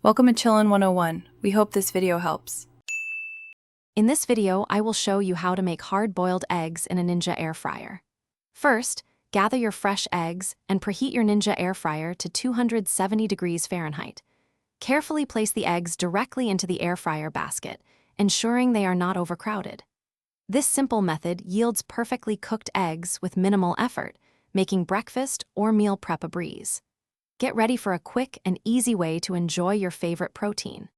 Welcome to Chillin' 101. We hope this video helps. In this video, I will show you how to make hard-boiled eggs in a Ninja air fryer. First, gather your fresh eggs and preheat your Ninja air fryer to 270 degrees Fahrenheit. Carefully place the eggs directly into the air fryer basket, ensuring they are not overcrowded. This simple method yields perfectly cooked eggs with minimal effort, making breakfast or meal prep a breeze. Get ready for a quick and easy way to enjoy your favorite protein.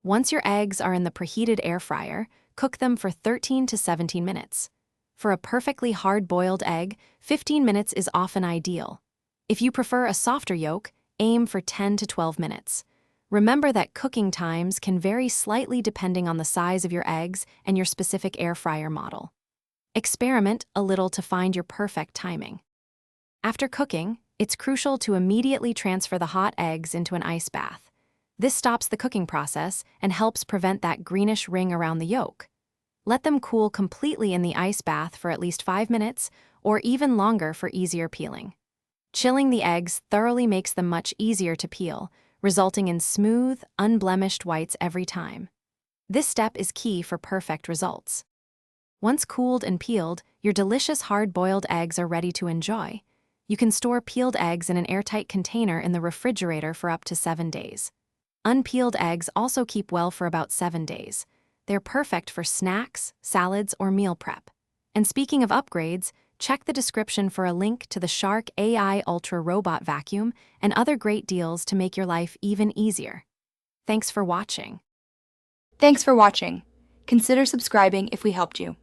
Once your eggs are in the preheated air fryer, cook them for 13 to 17 minutes. For a perfectly hard-boiled egg, 15 minutes is often ideal. If you prefer a softer yolk, aim for 10 to 12 minutes. Remember that cooking times can vary slightly depending on the size of your eggs and your specific air fryer model. Experiment a little to find your perfect timing. After cooking, it's crucial to immediately transfer the hot eggs into an ice bath. This stops the cooking process and helps prevent that greenish ring around the yolk. Let them cool completely in the ice bath for at least 5 minutes or even longer for easier peeling. Chilling the eggs thoroughly makes them much easier to peel, resulting in smooth, unblemished whites every time. This step is key for perfect results. Once cooled and peeled, your delicious hard-boiled eggs are ready to enjoy. You can store peeled eggs in an airtight container in the refrigerator for up to 7 days. Unpeeled eggs also keep well for about 7 days. They're perfect for snacks, salads, or meal prep. And speaking of upgrades, check the description for a link to the Shark AI Ultra Robot Vacuum and other great deals to make your life even easier. Thanks for watching. Thanks for watching. Consider subscribing if we helped you.